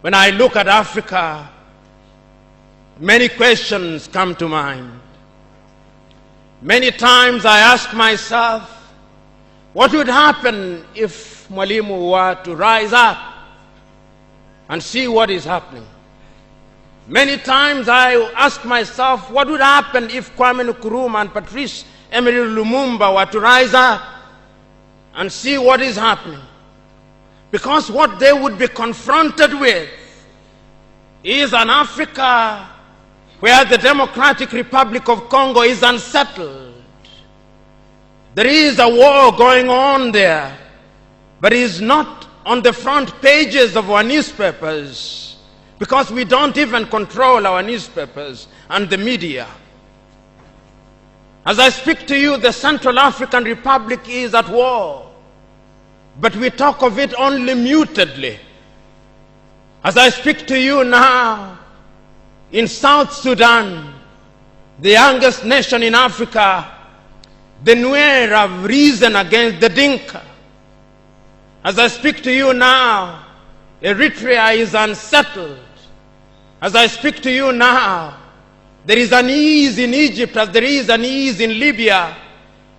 When I look at Africa, many questions come to mind. Many times I ask myself, what would happen if Mwalimu were to rise up and see what is happening? Many times I ask myself, what would happen if Kwame Nkrumah and Patrice Emery Lumumba were to rise up and see what is happening? Because what they would be confronted with is an Africa where the Democratic Republic of Congo is unsettled. There is a war going on there, but it is not on the front pages of our newspapers because we don't even control our newspapers and the media. As I speak to you, the Central African Republic is at war, but we talk of it only mutedly. As I speak to you now, in South Sudan, the youngest nation in Africa, the Nuer have risen against the Dinka. As I speak to you now, Eritrea is unsettled. As I speak to you now, there is an ease in Egypt as there is an ease in Libya.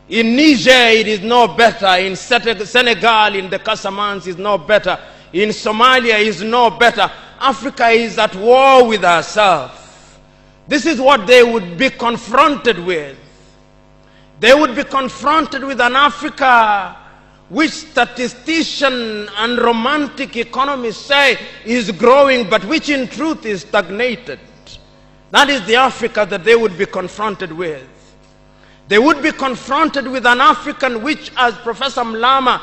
In Niger, it is no better. In Senegal, in the Casamance, is no better. In Somalia, is no better. Africa is at war with herself. This is what they would be confronted with. They would be confronted with an Africa which statisticians and romantic economists say is growing, but which in truth is stagnated. That is the Africa that they would be confronted with. They would be confronted with an African which, as Professor Mlama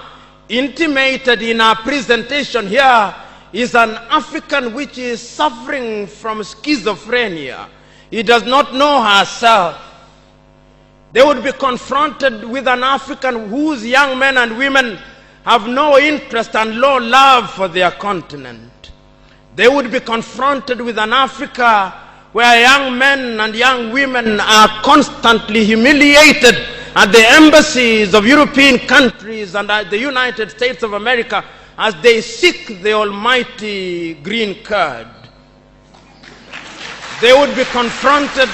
intimated in our presentation here, is an African which is suffering from schizophrenia. He does not know herself. They would be confronted with an African whose young men and women have no interest and low love for their continent. They would be confronted with an Africa where young men and young women are constantly humiliated at the embassies of European countries and at the United States of America as they seek the almighty green card. They would be confronted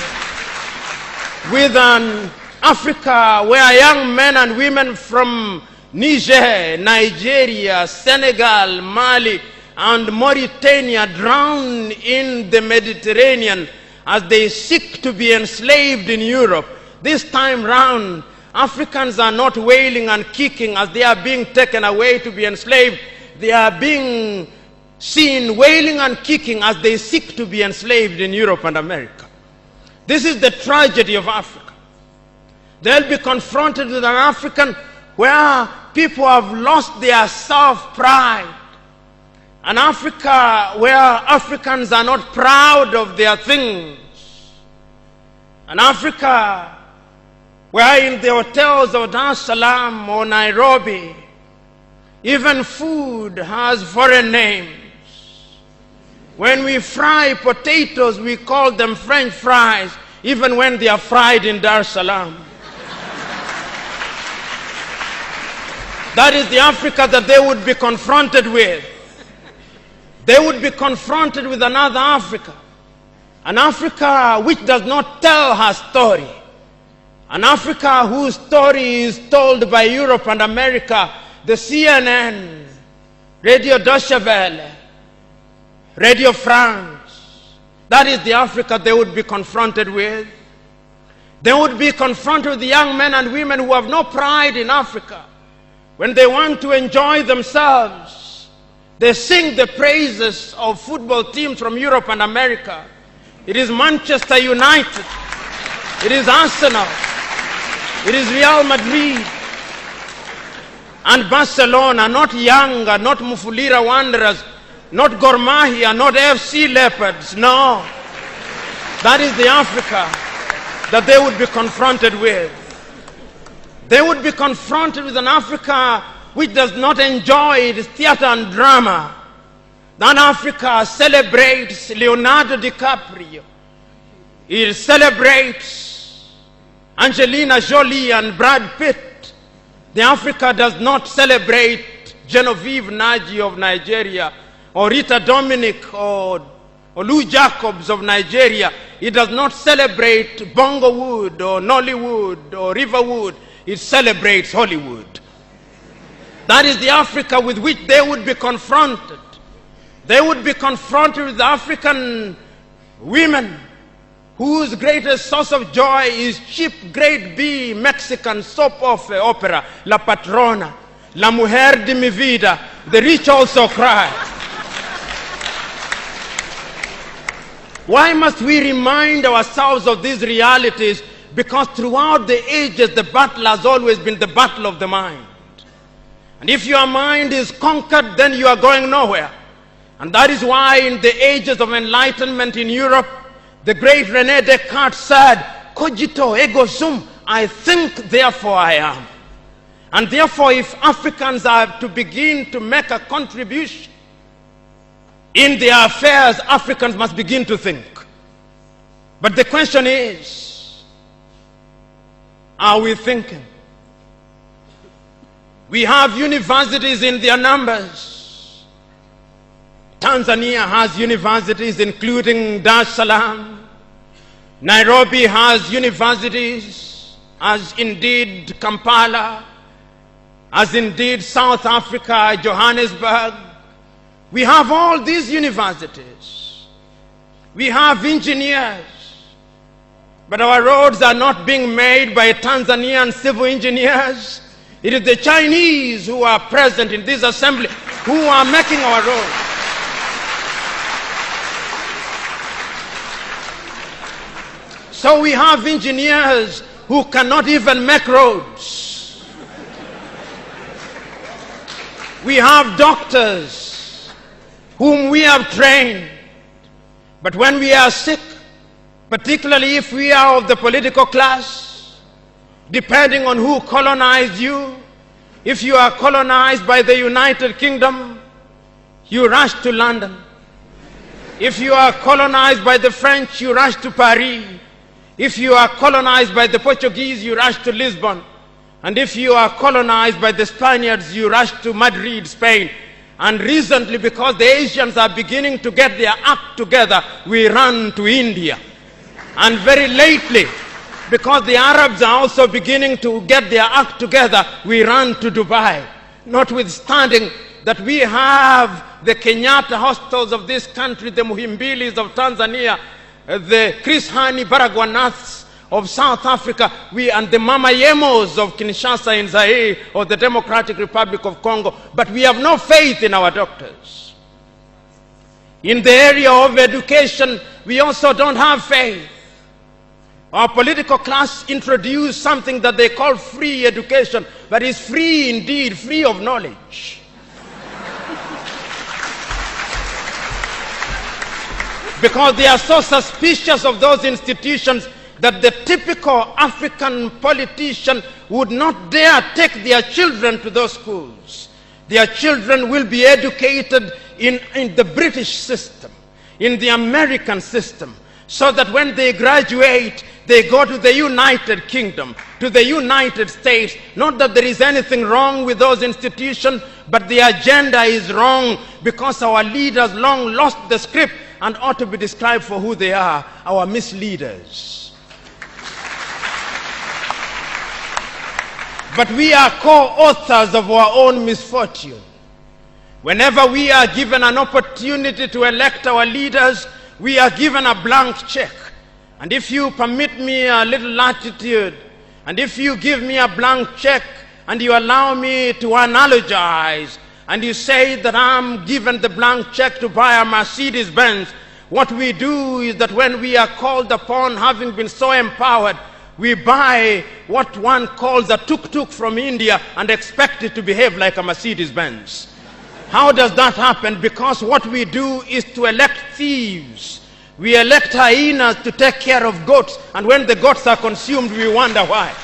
with an Africa where young men and women from Niger, Nigeria, Senegal, Mali, and Mauritania drown in the Mediterranean as they seek to be enslaved in Europe. This time round, Africans are not wailing and kicking as they are being taken away to be enslaved. They are being seen wailing and kicking as they seek to be enslaved in Europe and America. This is the tragedy of Africa. They'll be confronted with an African where people have lost their self-pride. An Africa where Africans are not proud of their things. An Africa where in the hotels of Dar es Salaam or Nairobi, even food has foreign names. When we fry potatoes, we call them French fries, even when they are fried in Dar es Salaam. That is the Africa that they would be confronted with. They would be confronted with another Africa. An Africa which does not tell her story. An Africa whose story is told by Europe and America, the CNN, Radio Deutsche Welle, Radio France. That is the Africa they would be confronted with. They would be confronted with the young men and women who have no pride in Africa. When they want to enjoy themselves, they sing the praises of football teams from Europe and America. It is Manchester United. It is Arsenal. It is Real Madrid. And Barcelona, not Yanga, not Mufulira Wanderers, not Gor Mahia, not FC Leopards. No. That is the Africa that they would be confronted with. They would be confronted with an Africa which does not enjoy its theater and drama. That Africa celebrates Leonardo DiCaprio. It celebrates Angelina Jolie and Brad Pitt. The Africa does not celebrate Genevieve Naji of Nigeria or Rita Dominic or Lou Jacobs of Nigeria, it does not celebrate Bongowood or Nollywood or Riverwood. It celebrates Hollywood. That is the Africa with which they would be confronted. They would be confronted with African women whose greatest source of joy is cheap grade B Mexican soap opera, La Patrona, La Mujer de mi Vida, The Rich Also Cry. Why must we remind ourselves of these realities? Because throughout the ages, the battle has always been the battle of the mind. And if your mind is conquered, then you are going nowhere. And that is why in the ages of enlightenment in Europe, the great René Descartes said, cogito ergo sum, I think, therefore I am. And therefore, if Africans are to begin to make a contribution in their affairs, Africans must begin to think. But the question is, are we thinking? We have universities in their numbers. Tanzania has universities including Dar es Salaam. Nairobi has universities, as indeed Kampala, as indeed South Africa, Johannesburg. We have all these universities. We have engineers. But our roads are not being made by Tanzanian civil engineers. It is the Chinese who are present in this assembly who are making our roads. So we have engineers who cannot even make roads. We have doctors whom we have trained. But when we are sick, particularly if we are of the political class, depending on who colonized you, if you are colonized by the United Kingdom, you rush to London. If you are colonized by the French, you rush to Paris. If you are colonized by the Portuguese, you rush to Lisbon. And if you are colonized by the Spaniards, you rush to Madrid, Spain. And recently, because the Asians are beginning to get their act together, we run to India. And very lately, because the Arabs are also beginning to get their act together, we run to Dubai. Notwithstanding that we have the Kenyatta hostels of this country, the Muhimbilis of Tanzania, the Chris Hani Baragwanaths of South Africa, and the Mama Yemos of Kinshasa in Zaire or the Democratic Republic of Congo, but we have no faith in our doctors. In the area of education, we also don't have faith. Our political class introduced something that they call free education, but it's free indeed, free of knowledge. Because they are so suspicious of those institutions that the typical African politician would not dare take their children to those schools. Their children will be educated in the British system, in the American system, so that when they graduate, they go to the United Kingdom, to the United States. Not that there is anything wrong with those institutions, but the agenda is wrong because our leaders long lost the script and ought to be described for who they are, our misleaders. But we are co-authors of our own misfortune. Whenever we are given an opportunity to elect our leaders, we are given a blank check. And if you permit me a little latitude, and if you give me a blank check, and you allow me to analogize, and you say that I'm given the blank check to buy a Mercedes Benz, what we do is that when we are called upon, having been so empowered, we buy what one calls a tuk-tuk from India and expect it to behave like a Mercedes Benz. How does that happen? Because what we do is to elect thieves. We elect hyenas to take care of goats, and when the goats are consumed, we wonder why.